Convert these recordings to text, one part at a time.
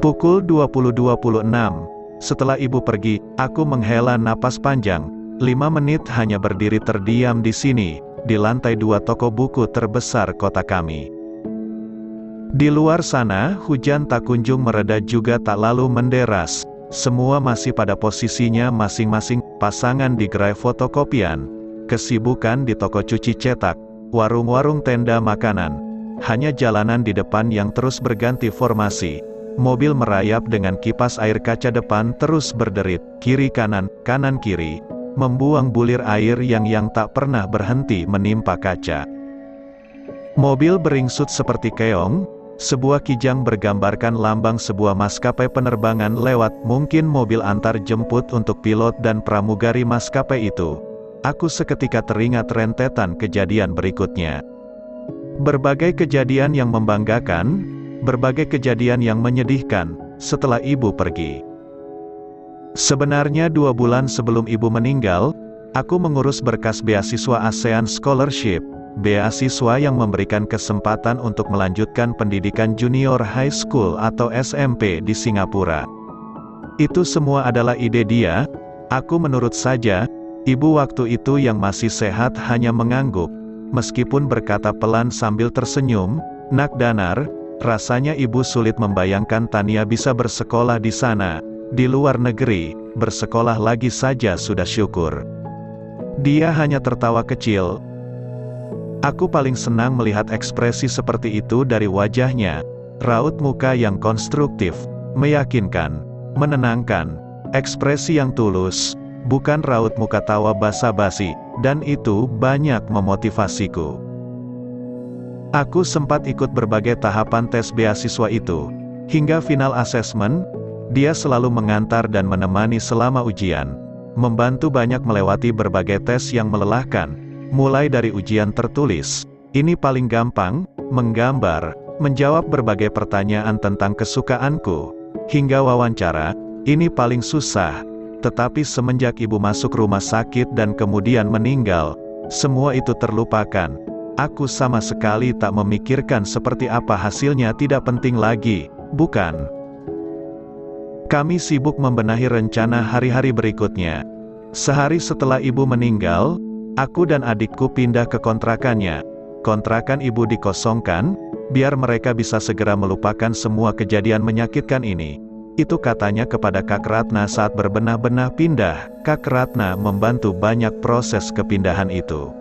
Pukul 20.26. Setelah ibu pergi, aku menghela napas panjang. 5 menit hanya berdiri terdiam di sini, di lantai 2 toko buku terbesar kota kami. Di luar sana, hujan tak kunjung mereda juga tak lalu menderas. Semua masih pada posisinya masing-masing, pasangan di gerai fotokopian, kesibukan di toko cuci cetak, warung-warung tenda makanan. Hanya jalanan di depan yang terus berganti formasi. Mobil merayap dengan kipas air kaca depan terus berderit, kiri-kanan, kanan-kiri, membuang bulir air yang tak pernah berhenti menimpa kaca. Mobil beringsut seperti keong, sebuah kijang bergambarkan lambang sebuah maskapai penerbangan lewat, mungkin mobil antar jemput untuk pilot dan pramugari maskapai itu. Aku seketika teringat rentetan kejadian berikutnya. Berbagai kejadian yang membanggakan, berbagai kejadian yang menyedihkan, setelah ibu pergi. Sebenarnya 2 bulan sebelum ibu meninggal, aku mengurus berkas beasiswa ASEAN Scholarship, beasiswa yang memberikan kesempatan untuk melanjutkan pendidikan junior high school atau SMP di Singapura. Itu semua adalah ide dia, aku menurut saja. Ibu waktu itu yang masih sehat hanya mengangguk, meskipun berkata pelan sambil tersenyum, "Nak Danar, rasanya ibu sulit membayangkan Tania bisa bersekolah di sana, di luar negeri, bersekolah lagi saja sudah syukur." Dia hanya tertawa kecil. Aku paling senang melihat ekspresi seperti itu dari wajahnya, raut muka yang konstruktif, meyakinkan, menenangkan, ekspresi yang tulus, bukan raut muka tawa basa-basi, dan itu banyak memotivasiku. Aku sempat ikut berbagai tahapan tes beasiswa itu. Hingga final asesmen, dia selalu mengantar dan menemani selama ujian. Membantu banyak melewati berbagai tes yang melelahkan. Mulai dari ujian tertulis, ini paling gampang, menggambar, menjawab berbagai pertanyaan tentang kesukaanku. Hingga wawancara, ini paling susah. Tetapi semenjak ibu masuk rumah sakit dan kemudian meninggal, semua itu terlupakan. Aku sama sekali tak memikirkan seperti apa hasilnya, tidak penting lagi, bukan? Kami sibuk membenahi rencana hari-hari berikutnya. Sehari setelah ibu meninggal, aku dan adikku pindah ke kontrakannya. Kontrakan ibu dikosongkan, biar mereka bisa segera melupakan semua kejadian menyakitkan ini. Itu katanya kepada Kak Ratna saat berbenah-benah pindah. Kak Ratna membantu banyak proses kepindahan itu.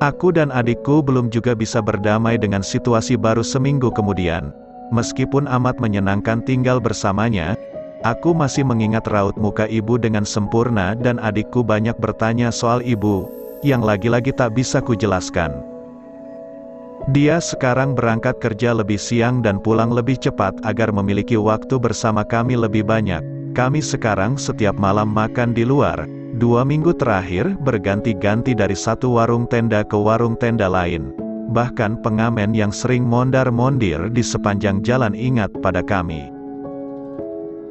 Aku dan adikku belum juga bisa berdamai dengan situasi baru seminggu kemudian. Meskipun amat menyenangkan tinggal bersamanya, aku masih mengingat raut muka ibu dengan sempurna dan adikku banyak bertanya soal ibu, yang lagi-lagi tak bisa kujelaskan. Dia sekarang berangkat kerja lebih siang dan pulang lebih cepat agar memiliki waktu bersama kami lebih banyak. Kami sekarang setiap malam makan di luar. 2 minggu terakhir berganti-ganti dari satu warung tenda ke warung tenda lain. Bahkan pengamen yang sering mondar-mondir di sepanjang jalan ingat pada kami.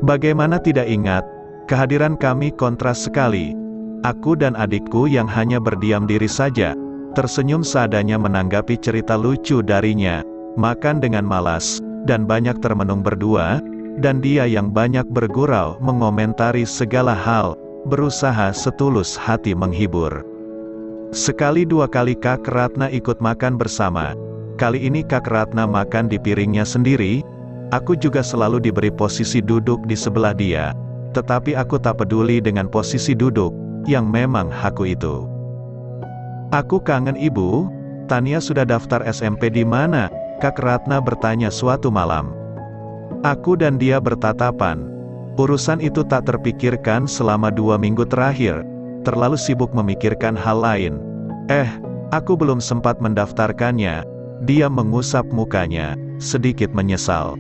Bagaimana tidak ingat? Kehadiran kami kontras sekali. Aku dan adikku yang hanya berdiam diri saja, tersenyum seadanya menanggapi cerita lucu darinya, makan dengan malas, dan banyak termenung berdua, dan dia yang banyak bergurau mengomentari segala hal, berusaha setulus hati menghibur. Sekali 2 kali Kak Ratna ikut makan bersama. Kali ini Kak Ratna makan di piringnya sendiri, aku juga selalu diberi posisi duduk di sebelah dia. Tetapi aku tak peduli dengan posisi duduk, yang memang hakku itu. "Aku kangen ibu, Tania sudah daftar SMP di mana?" Kak Ratna bertanya suatu malam. Aku dan dia bertatapan. Urusan itu tak terpikirkan selama 2 minggu terakhir, terlalu sibuk memikirkan hal lain. Aku belum sempat mendaftarkannya. Dia mengusap mukanya, sedikit menyesal.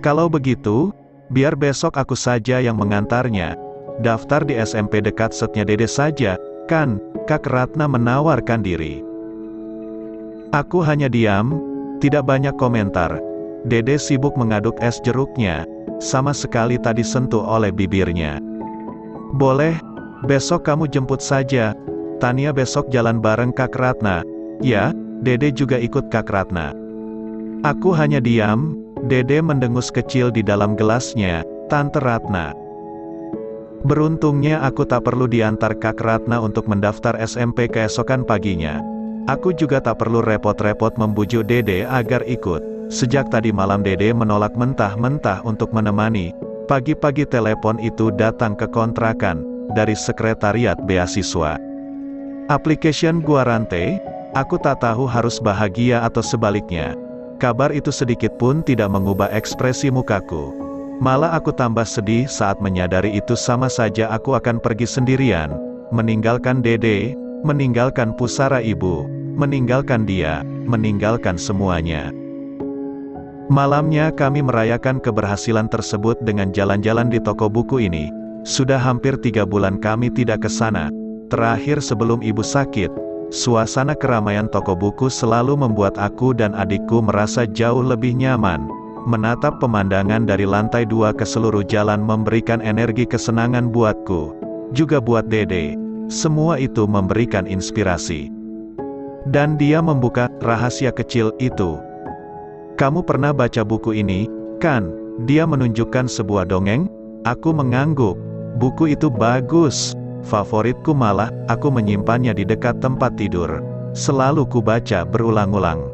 "Kalau begitu, biar besok aku saja yang mengantarnya. Daftar di SMP dekat setnya Dede saja, kan?" Kak Ratna menawarkan diri. Aku hanya diam, tidak banyak komentar. Dede sibuk mengaduk es jeruknya, sama sekali tak disentuh oleh bibirnya. "Boleh, besok kamu jemput saja. Tania besok jalan bareng Kak Ratna." "Ya." Dede juga ikut Kak Ratna. Aku hanya diam, Dede mendengus kecil di dalam gelasnya, Tante Ratna. Beruntungnya aku tak perlu diantar Kak Ratna untuk mendaftar SMP keesokan paginya. Aku juga tak perlu repot-repot membujuk Dede agar ikut. Sejak tadi malam Dede menolak mentah-mentah untuk menemani. Pagi-pagi telepon itu datang ke kontrakan, dari sekretariat beasiswa. Application Guarante, aku tak tahu harus bahagia atau sebaliknya. Kabar itu sedikit pun tidak mengubah ekspresi mukaku. Malah aku tambah sedih saat menyadari itu sama saja aku akan pergi sendirian, meninggalkan Dede, meninggalkan pusara ibu, meninggalkan dia, meninggalkan semuanya. Malamnya kami merayakan keberhasilan tersebut dengan jalan-jalan di toko buku ini. Sudah hampir 3 bulan kami tidak ke sana. Terakhir sebelum ibu sakit, suasana keramaian toko buku selalu membuat aku dan adikku merasa jauh lebih nyaman. Menatap pemandangan dari lantai 2 ke seluruh jalan memberikan energi kesenangan buatku. Juga buat Dede. Semua itu memberikan inspirasi. Dan dia membuka rahasia kecil itu. Kamu pernah baca buku ini, kan? Dia menunjukkan sebuah dongeng. Aku mengangguk. Buku itu bagus. Favoritku malah, aku menyimpannya di dekat tempat tidur. Selalu ku baca berulang-ulang.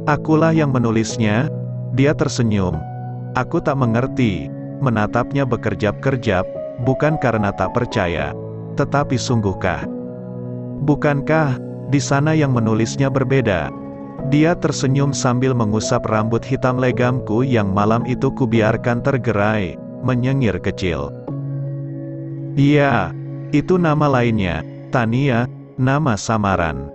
Akulah yang menulisnya. Dia tersenyum. Aku tak mengerti. Menatapnya bekerjap-kerjap, bukan karena tak percaya. Tetapi sungguhkah? Bukankah, di sana yang menulisnya berbeda? Dia tersenyum sambil mengusap rambut hitam legamku yang malam itu kubiarkan tergerai, menyengir kecil. Iya, itu nama lainnya, Tania, nama samaran.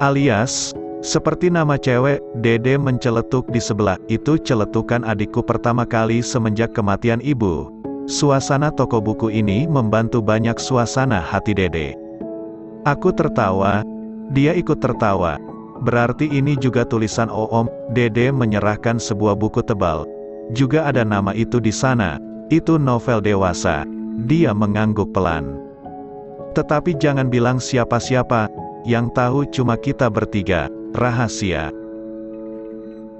Alias, seperti nama cewek. Dede menceletuk di sebelah. Itu celetukan adikku pertama kali semenjak kematian ibu. Suasana toko buku ini membantu banyak suasana hati Dede. Aku tertawa. Dia ikut tertawa. Berarti ini juga tulisan Oom. Dede menyerahkan sebuah buku tebal. Juga ada nama itu di sana. Itu novel dewasa. Dia mengangguk pelan. Tetapi jangan bilang siapa-siapa. Yang tahu cuma kita bertiga. Rahasia.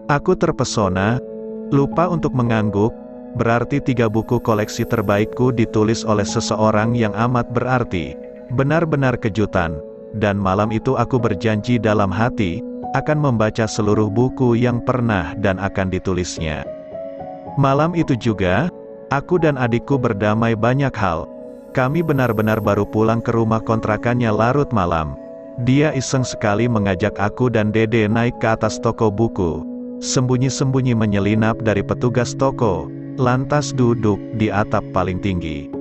Aku terpesona. Lupa untuk mengangguk. Berarti 3 buku koleksi terbaikku ditulis oleh seseorang yang amat berarti. Benar-benar kejutan. Dan malam itu aku berjanji dalam hati, akan membaca seluruh buku yang pernah dan akan ditulisnya. Malam itu juga, aku dan adikku berdamai banyak hal. Kami benar-benar baru pulang ke rumah kontrakannya larut malam. Dia iseng sekali mengajak aku dan Dede naik ke atas toko buku. Sembunyi-sembunyi menyelinap dari petugas toko, lantas duduk di atap paling tinggi.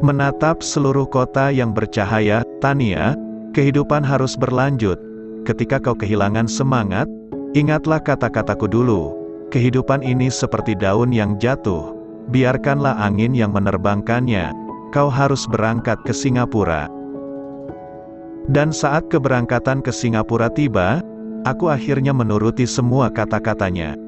Menatap seluruh kota yang bercahaya. Tania, kehidupan harus berlanjut. Ketika kau kehilangan semangat, ingatlah kata-kataku dulu. Kehidupan ini seperti daun yang jatuh. Biarkanlah angin yang menerbangkannya. Kau harus berangkat ke Singapura. Dan saat keberangkatan ke Singapura tiba, aku akhirnya menuruti semua kata-katanya.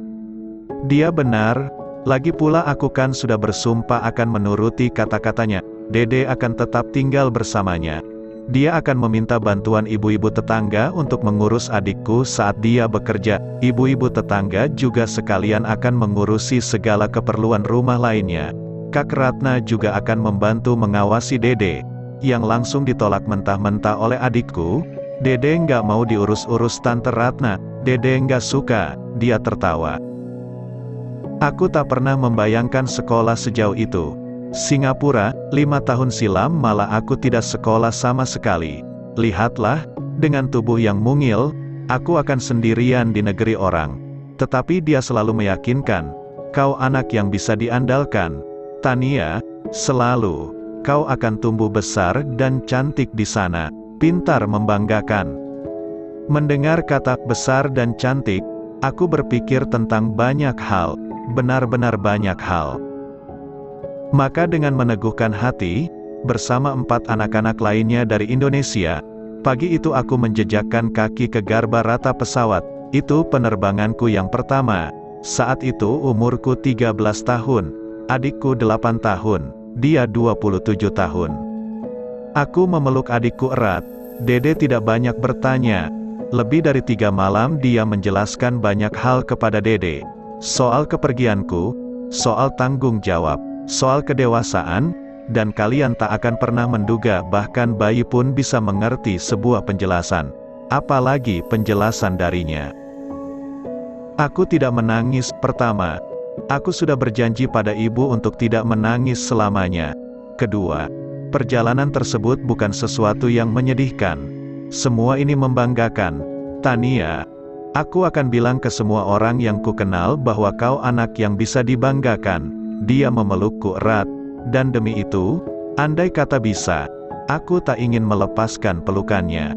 Dia benar, lagi pula aku kan sudah bersumpah akan menuruti kata-katanya. Dede akan tetap tinggal bersamanya. Dia akan meminta bantuan ibu-ibu tetangga untuk mengurus adikku saat dia bekerja. Ibu-ibu tetangga juga sekalian akan mengurusi segala keperluan rumah lainnya. Kak Ratna juga akan membantu mengawasi Dede. Yang langsung ditolak mentah-mentah oleh adikku. Dede nggak mau diurus-urus Tante Ratna. Dede nggak suka. Dia tertawa. Aku tak pernah membayangkan sekolah sejauh itu. Singapura, 5 tahun silam malah aku tidak sekolah sama sekali. Lihatlah, dengan tubuh yang mungil, aku akan sendirian di negeri orang. Tetapi dia selalu meyakinkan, kau anak yang bisa diandalkan. Tania, selalu, kau akan tumbuh besar dan cantik di sana. Pintar membanggakan. Mendengar kata besar dan cantik, aku berpikir tentang banyak hal, benar-benar banyak hal. Maka dengan meneguhkan hati, bersama 4 anak-anak lainnya dari Indonesia, pagi itu aku menjejakkan kaki ke garba rata pesawat. Itu penerbanganku yang pertama. Saat itu umurku 13 tahun, adikku 8 tahun, dia 27 tahun. Aku memeluk adikku erat. Dede tidak banyak bertanya. Lebih dari 3 malam dia menjelaskan banyak hal kepada Dede. soal kepergianku, soal tanggung jawab, soal kedewasaan, dan kalian tak akan pernah menduga bahkan bayi pun bisa mengerti sebuah penjelasan, apalagi penjelasan darinya. Aku tidak menangis. Pertama, aku sudah berjanji pada ibu untuk tidak menangis selamanya. Kedua, perjalanan tersebut bukan sesuatu yang menyedihkan. Semua ini membanggakan. Tania, aku akan bilang ke semua orang yang kukenal bahwa kau anak yang bisa dibanggakan. Dia memelukku erat, dan demi itu, andai kata bisa, aku tak ingin melepaskan pelukannya.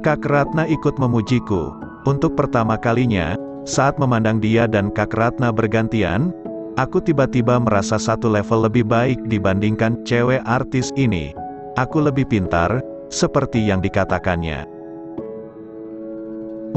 Kak Ratna ikut memujiku. Untuk pertama kalinya, saat memandang dia dan Kak Ratna bergantian, aku tiba-tiba merasa satu level lebih baik dibandingkan cewek artis ini. Aku lebih pintar, seperti yang dikatakannya.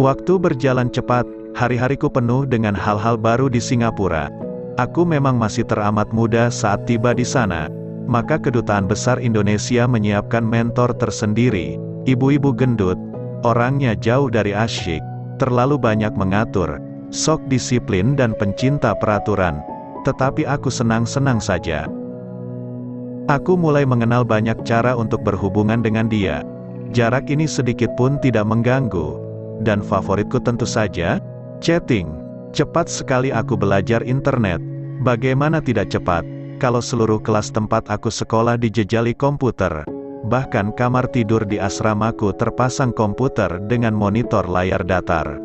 Waktu berjalan cepat, hari-hariku penuh dengan hal-hal baru di Singapura. Aku memang masih teramat muda saat tiba di sana, maka Kedutaan Besar Indonesia menyiapkan mentor tersendiri, ibu-ibu gendut, orangnya jauh dari asyik, terlalu banyak mengatur, sok disiplin dan pencinta peraturan, tetapi aku senang-senang saja. Aku mulai mengenal banyak cara untuk berhubungan dengan dia. Jarak ini sedikit pun tidak mengganggu, dan favoritku tentu saja, chatting. Cepat sekali aku belajar internet. Bagaimana tidak cepat, kalau seluruh kelas tempat aku sekolah dijejali komputer. Bahkan kamar tidur di asramaku terpasang komputer dengan monitor layar datar.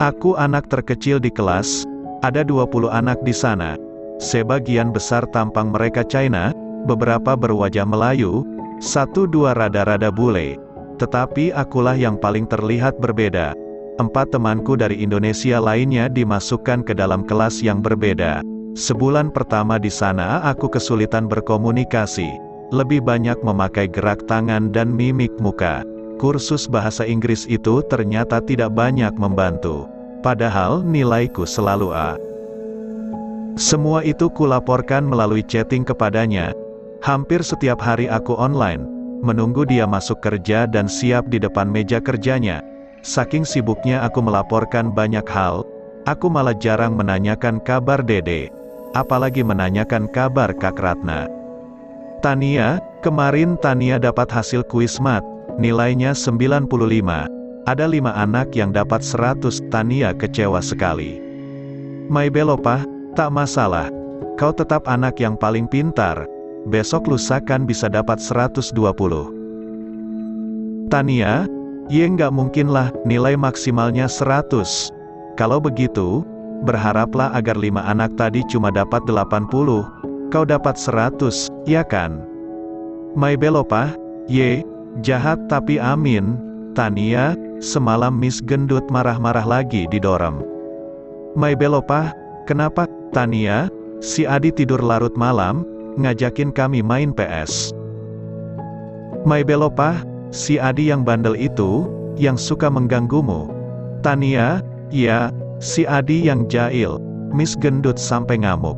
Aku anak terkecil di kelas, ada 20 anak di sana. Sebagian besar tampang mereka China, beberapa berwajah Melayu, 1-2 rada-rada bule. Tetapi akulah yang paling terlihat berbeda. 4 temanku dari Indonesia lainnya dimasukkan ke dalam kelas yang berbeda. Sebulan pertama di sana aku kesulitan berkomunikasi. Lebih banyak memakai gerak tangan dan mimik muka. Kursus bahasa Inggris itu ternyata tidak banyak membantu. Padahal nilaiku selalu A. Semua itu kulaporkan melalui chatting kepadanya. Hampir setiap hari aku online, menunggu dia masuk kerja dan siap di depan meja kerjanya. Saking sibuknya aku melaporkan banyak hal, aku malah jarang menanyakan kabar Dede, apalagi menanyakan kabar Kak Ratna. Tania, kemarin Tania dapat hasil kuis mat, nilainya 95. Ada 5 anak yang dapat 100, Tania kecewa sekali. My Belopa, tak masalah, kau tetap anak yang paling pintar, besok lusa kan bisa dapat 120. Tania, nggak mungkinlah, nilai maksimalnya 100. Kalau begitu, berharaplah agar 5 anak tadi cuma dapat 80, kau dapat 100, ya kan? My Belopa, jahat tapi amin. Tania, semalam Miss Gendut marah-marah lagi di dorm. My Belopa, kenapa? Tania, si Adi tidur larut malam, ngajakin kami main PS. My Belopa, si Adi yang bandel itu, yang suka mengganggumu. Tania, ya, si Adi yang jahil. Miss Gendut sampai ngamuk.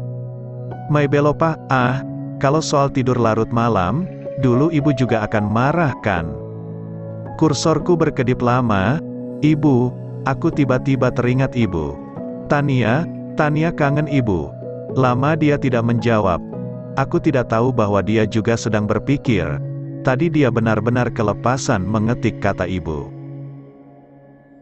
My Belopa, kalau soal tidur larut malam, dulu ibu juga akan marah kan? Kursorku berkedip lama. Ibu, aku tiba-tiba teringat ibu. Tania kangen ibu. Lama dia tidak menjawab. Aku tidak tahu bahwa dia juga sedang berpikir. Tadi dia benar-benar kelepasan mengetik kata ibu.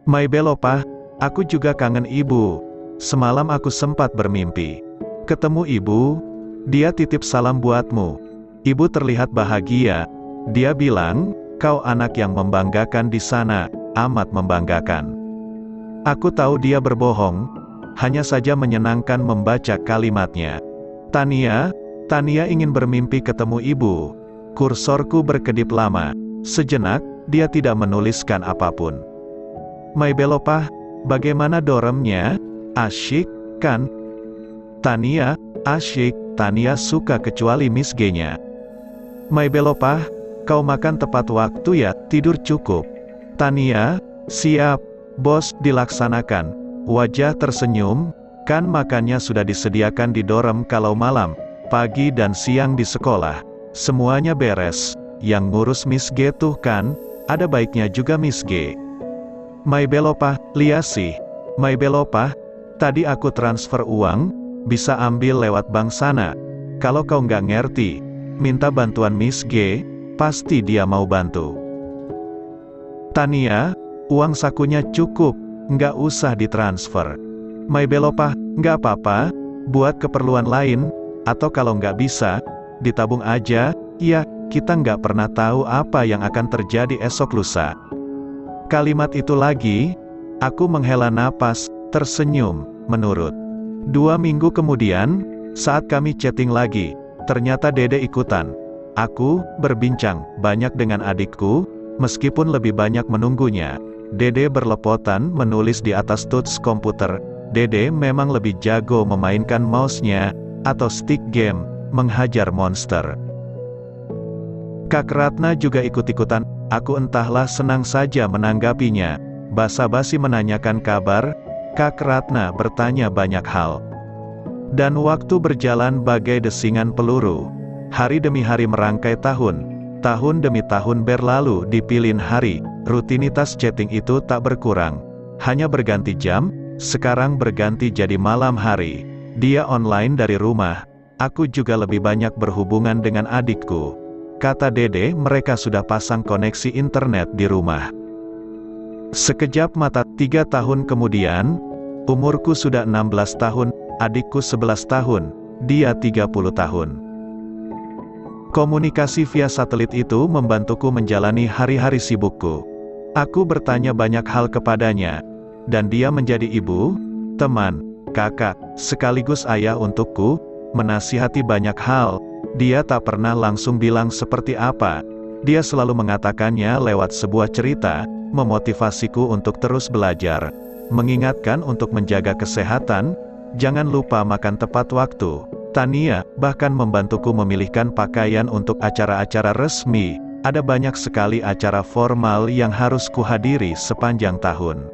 My Belopa, aku juga kangen ibu. Semalam aku sempat bermimpi ketemu ibu. Dia titip salam buatmu. Ibu terlihat bahagia. Dia bilang, kau anak yang membanggakan di sana, amat membanggakan. Aku tahu dia berbohong, hanya saja menyenangkan membaca kalimatnya. Tania ingin bermimpi ketemu ibu. Kursorku berkedip lama. Sejenak, dia tidak menuliskan apapun. My Belopa, bagaimana dormnya? Asyik, kan? Tania, asyik. Tania suka kecuali Miss G-nya. My Belopa, kau makan tepat waktu ya, tidur cukup. Tania, siap, bos, dilaksanakan. Wajah tersenyum, kan makannya sudah disediakan di dorm kalau malam, pagi dan siang di sekolah. Semuanya beres. Yang ngurus Miss G tuh kan, ada baiknya juga Miss G. My Belopa, lihat sih. My Belopa, Tadi aku transfer uang, bisa ambil lewat bank sana. Kalau kau nggak ngerti, minta bantuan Miss G, pasti dia mau bantu. Tania, uang sakunya cukup, nggak usah ditransfer. Mai Belopah, nggak apa-apa, buat keperluan lain, atau kalau nggak bisa, ditabung aja, ya, kita nggak pernah tahu apa yang akan terjadi esok lusa. Kalimat itu lagi, aku menghela napas, tersenyum, menurut. 2 minggu kemudian, saat kami chatting lagi, ternyata Dede ikutan. Aku berbincang banyak dengan adikku, meskipun lebih banyak menunggunya. Dede berlepotan menulis di atas touch komputer. Dede memang lebih jago memainkan mouse-nya, atau stick game, menghajar monster. Kak Ratna juga ikut-ikutan, aku entahlah senang saja menanggapinya. Basa-basi menanyakan kabar, Kak Ratna bertanya banyak hal. Dan waktu berjalan bagai desingan peluru. Hari demi hari merangkai tahun. Tahun demi tahun berlalu di pilin hari, rutinitas chatting itu tak berkurang. Hanya berganti jam, sekarang berganti jadi malam hari. Dia online dari rumah, aku juga lebih banyak berhubungan dengan adikku. Kata Dede, mereka sudah pasang koneksi internet di rumah. Sekejap mata, 3 tahun kemudian, umurku sudah 16 tahun, adikku 11 tahun, dia 30 tahun. Komunikasi via satelit itu membantuku menjalani hari-hari sibukku. Aku bertanya banyak hal kepadanya, dan dia menjadi ibu, teman, kakak, sekaligus ayah untukku, menasihati banyak hal. Dia tak pernah langsung bilang seperti apa. Dia selalu mengatakannya lewat sebuah cerita, memotivasiku untuk terus belajar, mengingatkan untuk menjaga kesehatan, jangan lupa makan tepat waktu. Tania bahkan membantuku memilihkan pakaian untuk acara-acara resmi. Ada banyak sekali acara formal yang harus kuhadiri sepanjang tahun.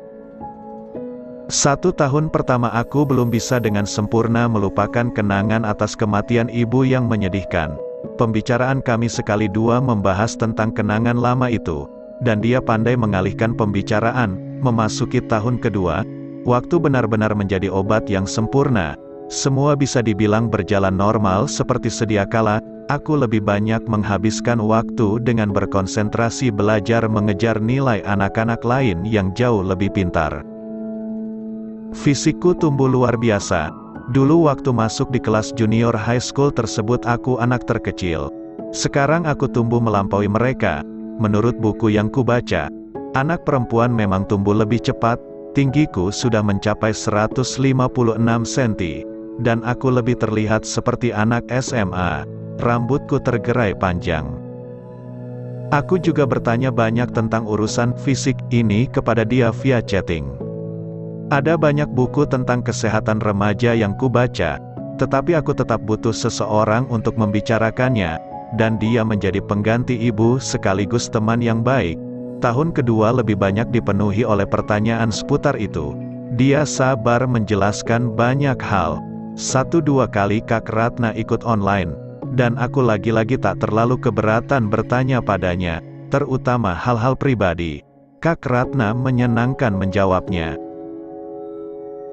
1 tahun pertama aku belum bisa dengan sempurna melupakan kenangan atas kematian ibu yang menyedihkan. Pembicaraan kami sekali dua membahas tentang kenangan lama itu, dan dia pandai mengalihkan pembicaraan. Memasuki tahun kedua, waktu benar-benar menjadi obat yang sempurna. Semua bisa dibilang berjalan normal seperti sedia kala. Aku lebih banyak menghabiskan waktu dengan berkonsentrasi belajar mengejar nilai anak-anak lain yang jauh lebih pintar. Fisikku tumbuh luar biasa. Dulu waktu masuk di kelas junior high school tersebut aku anak terkecil. Sekarang aku tumbuh melampaui mereka. Menurut buku yang kubaca, anak perempuan memang tumbuh lebih cepat. Tinggiku sudah mencapai 156 cm. Dan aku lebih terlihat seperti anak SMA. Rambutku tergerai panjang. Aku juga bertanya banyak tentang urusan fisik ini kepada dia via chatting. Ada banyak buku tentang kesehatan remaja yang kubaca, tetapi aku tetap butuh seseorang untuk membicarakannya, dan dia menjadi pengganti ibu sekaligus teman yang baik. Tahun kedua lebih banyak dipenuhi oleh pertanyaan seputar itu. Dia sabar menjelaskan banyak hal. 1-2 kali Kak Ratna ikut online, dan aku lagi-lagi tak terlalu keberatan bertanya padanya, terutama hal-hal pribadi. Kak Ratna menyenangkan menjawabnya.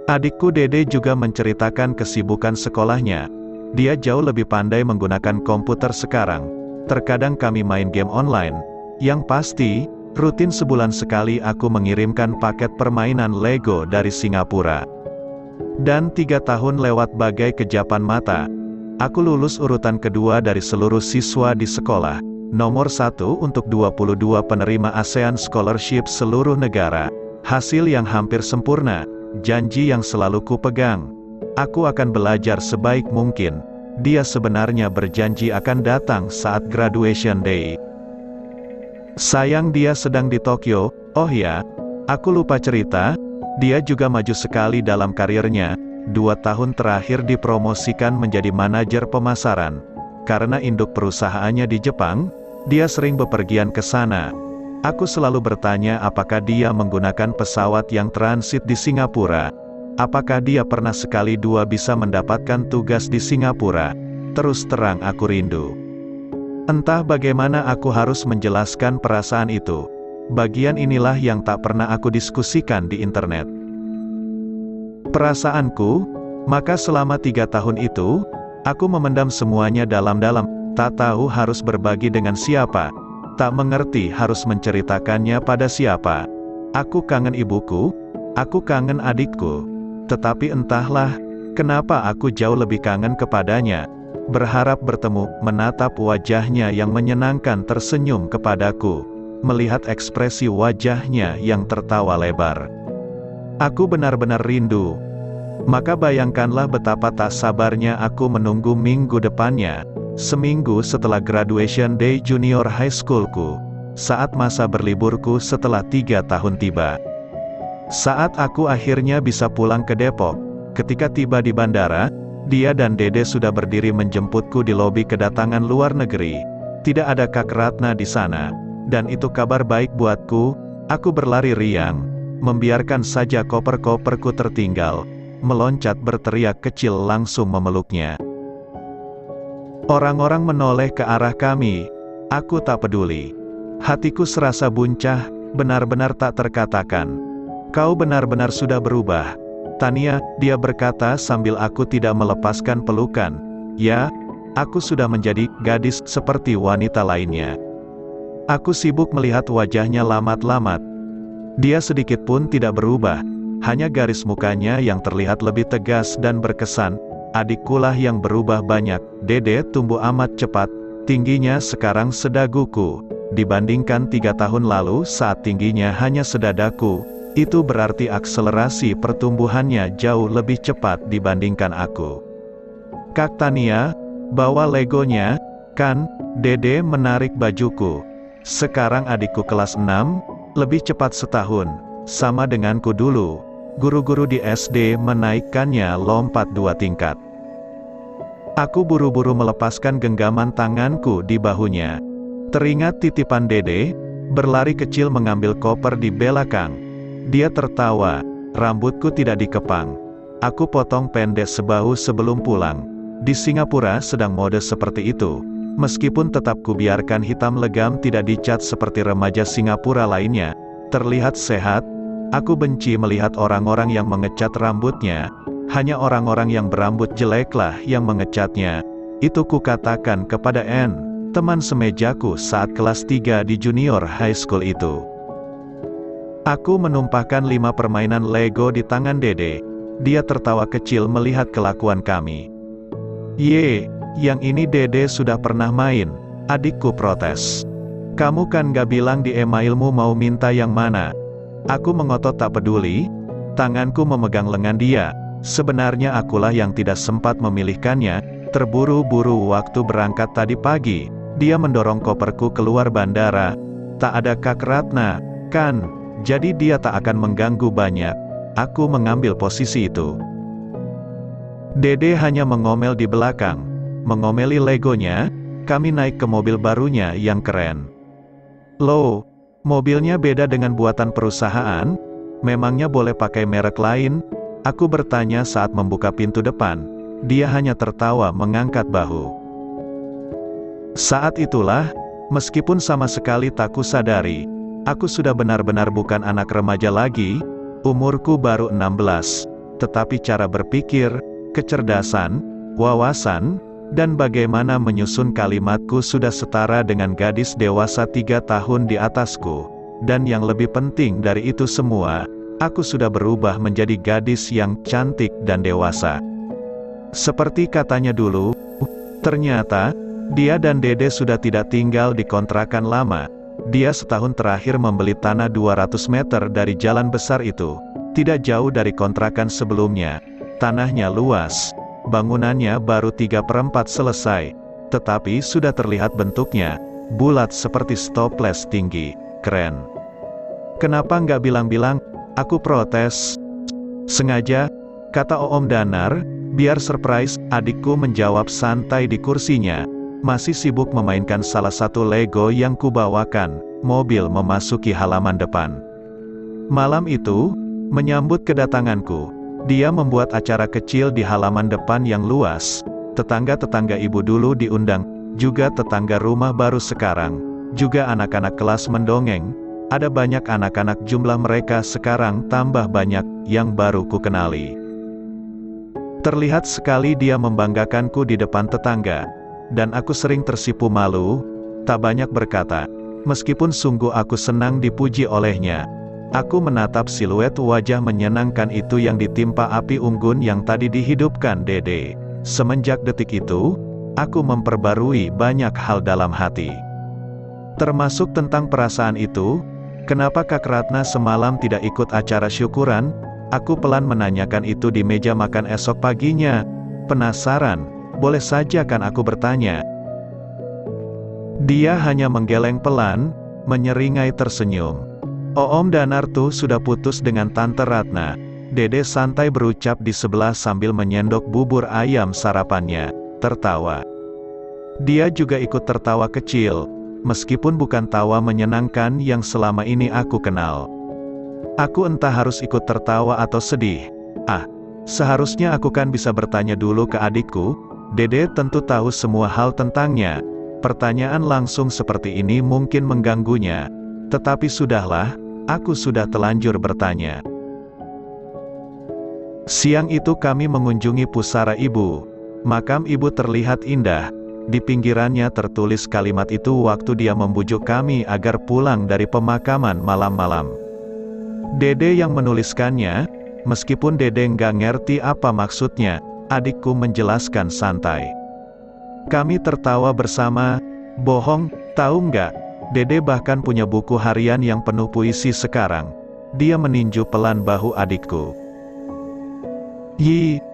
Adikku Dede juga menceritakan kesibukan sekolahnya. Dia jauh lebih pandai menggunakan komputer sekarang. Terkadang kami main game online. Yang pasti, rutin sebulan sekali aku mengirimkan paket permainan Lego dari Singapura. Dan 3 tahun lewat bagai kejapan mata. Aku lulus urutan kedua dari seluruh siswa di sekolah. Nomor 1 untuk 22 penerima ASEAN Scholarship seluruh negara. Hasil yang hampir sempurna. Janji yang selalu kupegang. Aku akan belajar sebaik mungkin. Dia sebenarnya berjanji akan datang saat graduation day. Sayang dia sedang di Tokyo. Oh ya, aku lupa cerita. Dia juga maju sekali dalam karirnya. 2 tahun terakhir dipromosikan menjadi manajer pemasaran. Karena induk perusahaannya di Jepang, dia sering bepergian ke sana. Aku selalu bertanya apakah dia menggunakan pesawat yang transit di Singapura. Apakah dia pernah sekali dua bisa mendapatkan tugas di Singapura. Terus terang aku rindu. Entah bagaimana aku harus menjelaskan perasaan itu. Bagian inilah yang tak pernah aku diskusikan di internet. Perasaanku, maka selama 3 tahun itu, aku memendam semuanya dalam-dalam, tak tahu harus berbagi dengan siapa, tak mengerti harus menceritakannya pada siapa. Aku kangen ibuku, aku kangen adikku, tetapi entahlah, kenapa aku jauh lebih kangen kepadanya, berharap bertemu, menatap wajahnya yang menyenangkan tersenyum kepadaku, melihat ekspresi wajahnya yang tertawa lebar. Aku benar-benar rindu. Maka bayangkanlah betapa tak sabarnya aku menunggu minggu depannya, seminggu setelah graduation day junior high schoolku, saat masa berliburku setelah 3 tahun tiba. Saat aku akhirnya bisa pulang ke Depok, ketika tiba di bandara, dia dan Dede sudah berdiri menjemputku di lobi kedatangan luar negeri. Tidak ada Kak Ratna di sana, dan itu kabar baik buatku. Aku berlari riang, membiarkan saja koper-koperku tertinggal, meloncat berteriak kecil langsung memeluknya. Orang-orang menoleh ke arah kami, aku tak peduli. Hatiku serasa buncah, benar-benar tak terkatakan. Kau benar-benar sudah berubah, Tania, dia berkata sambil aku tidak melepaskan pelukan. Ya, aku sudah menjadi gadis seperti wanita lainnya. Aku sibuk melihat wajahnya lamat-lamat. Dia sedikit pun tidak berubah, hanya garis mukanya yang terlihat lebih tegas dan berkesan. Adikkulah yang berubah banyak. Dede tumbuh amat cepat, tingginya sekarang sedaguku. Dibandingkan 3 tahun lalu saat tingginya hanya sedadaku, itu berarti akselerasi pertumbuhannya jauh lebih cepat dibandingkan aku. Kak Tania, bawa legonya, kan? Dede menarik bajuku. Sekarang adikku kelas 6, lebih cepat setahun, sama denganku dulu. Guru-guru di SD menaikkannya lompat 2 tingkat. Aku buru-buru melepaskan genggaman tanganku di bahunya. Teringat titipan Dede, berlari kecil mengambil koper di belakang. Dia tertawa, rambutku tidak dikepang. Aku potong pendek sebahu sebelum pulang. Di Singapura sedang mode seperti itu. Meskipun tetap kubiarkan hitam legam tidak dicat seperti remaja Singapura lainnya, terlihat sehat. Aku benci melihat orang-orang yang mengecat rambutnya. Hanya orang-orang yang berambut jeleklah yang mengecatnya. Itu kukatakan kepada Anne, teman semejaku saat kelas 3 di junior high school itu. Aku menumpahkan 5 permainan Lego di tangan Dede. Dia tertawa kecil melihat kelakuan kami. Ye, yang ini Dede sudah pernah main, adikku protes. Kamu kan gak bilang di emailmu mau minta yang mana? Aku mengotot tak peduli, tanganku memegang lengan dia. Sebenarnya akulah yang tidak sempat memilihkannya, terburu-buru waktu berangkat tadi pagi. Dia mendorong koperku keluar bandara. Tak ada Kak Ratna, kan? Jadi dia tak akan mengganggu banyak. Aku mengambil posisi itu. Dede hanya mengomel di belakang. Mengomeli legonya, kami naik ke mobil barunya yang keren. Loh, mobilnya beda dengan buatan perusahaan? Memangnya boleh pakai merek lain? Aku bertanya saat membuka pintu depan. Dia hanya tertawa mengangkat bahu. Saat itulah, meskipun sama sekali tak kusadari, aku sudah benar-benar bukan anak remaja lagi, umurku baru 16, tetapi cara berpikir, kecerdasan, wawasan, dan bagaimana menyusun kalimatku sudah setara dengan gadis dewasa 3 tahun di atasku. Dan yang lebih penting dari itu semua, aku sudah berubah menjadi gadis yang cantik dan dewasa. Seperti katanya dulu, ternyata, dia dan Dede sudah tidak tinggal di kontrakan lama. Dia setahun terakhir membeli tanah 200 meter dari jalan besar itu, tidak jauh dari kontrakan sebelumnya. Tanahnya luas, bangunannya baru 3/4 selesai, tetapi sudah terlihat bentuknya, bulat seperti toples tinggi, keren. Kenapa nggak bilang-bilang? Aku protes. Sengaja, kata Om Danar, biar surprise. Adikku menjawab santai di kursinya, masih sibuk memainkan salah satu Lego yang kubawakan. Mobil memasuki halaman depan. Malam itu, menyambut kedatanganku, dia membuat acara kecil di halaman depan yang luas. Tetangga-tetangga ibu dulu diundang, juga tetangga rumah baru sekarang, juga anak-anak kelas mendongeng. Ada banyak anak-anak, jumlah mereka sekarang tambah banyak, yang baru ku kenali. Terlihat sekali dia membanggakanku di depan tetangga. Dan aku sering tersipu malu, tak banyak berkata. Meskipun sungguh aku senang dipuji olehnya. Aku menatap siluet wajah menyenangkan itu yang ditimpa api unggun yang tadi dihidupkan Dede. Semenjak detik itu, aku memperbarui banyak hal dalam hati. Termasuk tentang perasaan itu, kenapa Kak Ratna semalam tidak ikut acara syukuran? Aku pelan menanyakan itu di meja makan esok paginya. Penasaran, boleh saja kan aku bertanya? Dia hanya menggeleng pelan, menyeringai tersenyum. Om Danar tuh sudah putus dengan Tante Ratna. Dede santai berucap di sebelah sambil menyendok bubur ayam sarapannya, tertawa. Dia juga ikut tertawa kecil, meskipun bukan tawa menyenangkan yang selama ini aku kenal. Aku entah harus ikut tertawa atau sedih. Seharusnya aku kan bisa bertanya dulu ke adikku. Dede tentu tahu semua hal tentangnya. Pertanyaan langsung seperti ini mungkin mengganggunya. Tetapi sudahlah, aku sudah telanjur bertanya. Siang itu kami mengunjungi pusara ibu. Makam ibu terlihat indah. Di pinggirannya tertulis kalimat itu waktu dia membujuk kami agar pulang dari pemakaman malam-malam. Dede yang menuliskannya, meskipun Dede nggak ngerti apa maksudnya, adikku menjelaskan santai. Kami tertawa bersama. Bohong, tahu nggak? Dede bahkan punya buku harian yang penuh puisi sekarang. Dia meninju pelan bahu adikku.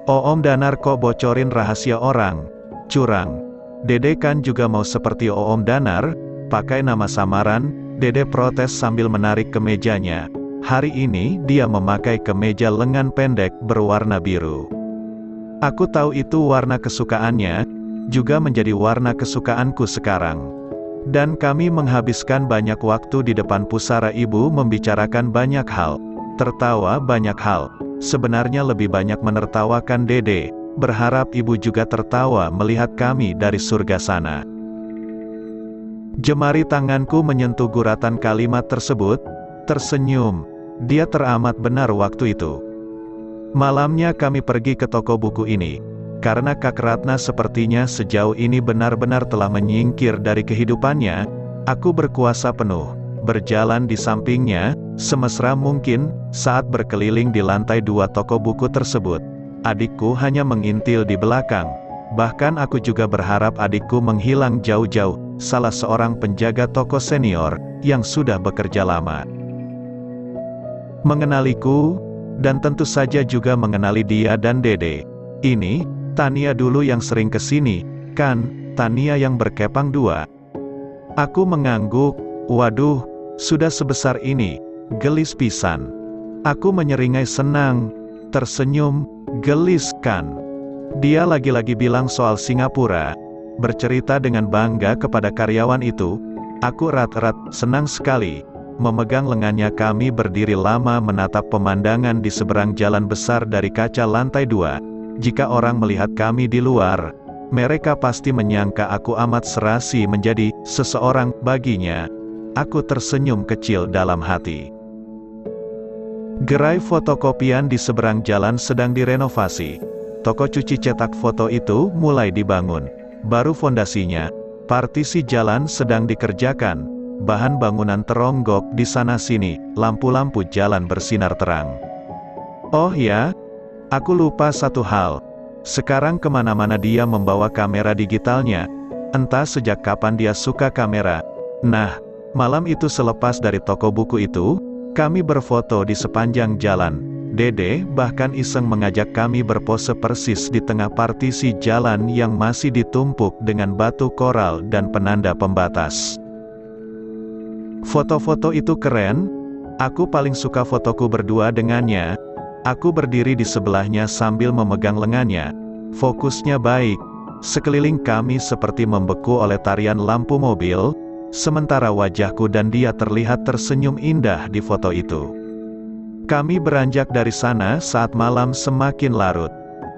Om Danar kok bocorin rahasia orang? Curang. Dede kan juga mau seperti Om Danar, pakai nama samaran. Dede protes sambil menarik kemejanya. Hari ini dia memakai kemeja lengan pendek berwarna biru. Aku tahu itu warna kesukaannya, juga menjadi warna kesukaanku sekarang. Dan kami menghabiskan banyak waktu di depan pusara ibu membicarakan banyak hal, tertawa banyak hal. Sebenarnya lebih banyak menertawakan Dede, berharap ibu juga tertawa melihat kami dari surga sana. Jemari tanganku menyentuh guratan kalimat tersebut, tersenyum. Dia teramat benar waktu itu. Malamnya kami pergi ke toko buku ini. Karena Kak Ratna sepertinya sejauh ini benar-benar telah menyingkir dari kehidupannya, aku berkuasa penuh, berjalan di sampingnya, semesra mungkin, saat berkeliling di lantai 2 toko buku tersebut. Adikku hanya mengintil di belakang. Bahkan aku juga berharap adikku menghilang jauh-jauh, salah seorang penjaga toko senior, yang sudah bekerja lama. Mengenaliku, dan tentu saja juga mengenali dia dan Dede. Ini, Tania dulu yang sering kesini, kan, Tania yang berkepang 2. Aku mengangguk, waduh, sudah sebesar ini, gelis pisan. Aku menyeringai senang, tersenyum, gelis kan. Dia lagi-lagi bilang soal Singapura, bercerita dengan bangga kepada karyawan itu. Aku rat-rat, senang sekali. Memegang lengannya kami berdiri lama menatap pemandangan di seberang jalan besar dari kaca lantai 2. Jika orang melihat kami di luar, mereka pasti menyangka aku amat serasi menjadi seseorang baginya. Aku tersenyum kecil dalam hati. Gerai fotokopian di seberang jalan sedang direnovasi. Toko cuci cetak foto itu mulai dibangun. Baru fondasinya, partisi jalan sedang dikerjakan. Bahan bangunan teronggok di sana-sini, lampu-lampu jalan bersinar terang. Oh ya, aku lupa satu hal. Sekarang kemana-mana dia membawa kamera digitalnya. Entah sejak kapan dia suka kamera. Nah, malam itu selepas dari toko buku itu, kami berfoto di sepanjang jalan. Dede bahkan iseng mengajak kami berpose persis di tengah partisi jalan yang masih ditumpuk dengan batu koral dan penanda pembatas. Foto-foto itu keren. Aku paling suka fotoku berdua dengannya. Aku berdiri di sebelahnya sambil memegang lengannya. Fokusnya baik. Sekeliling kami seperti membeku oleh tarian lampu mobil, sementara wajahku dan dia terlihat tersenyum indah di foto itu. Kami beranjak dari sana saat malam semakin larut.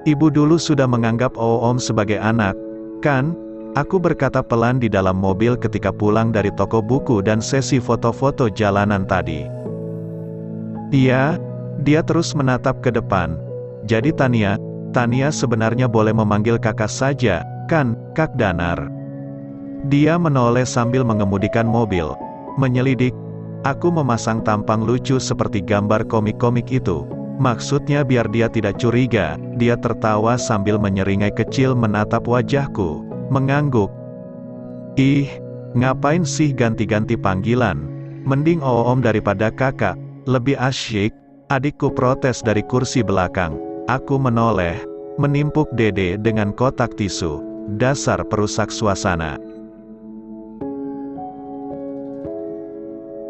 Ibu dulu sudah menganggap Om sebagai anak, kan? Aku berkata pelan di dalam mobil ketika pulang dari toko buku dan sesi foto-foto jalanan tadi. Iya, dia terus menatap ke depan. Jadi Tania, Tania sebenarnya boleh memanggil kakak saja, kan, Kak Danar? Dia menoleh sambil mengemudikan mobil. Menyelidik, aku memasang tampang lucu seperti gambar komik-komik itu. Maksudnya biar dia tidak curiga. Dia tertawa sambil menyeringai kecil menatap wajahku, mengangguk. Ih, ngapain sih ganti-ganti panggilan? Mending Om daripada kakak, lebih asyik. Adikku protes dari kursi belakang. Aku menoleh, menimpuk Dede dengan kotak tisu. Dasar perusak suasana.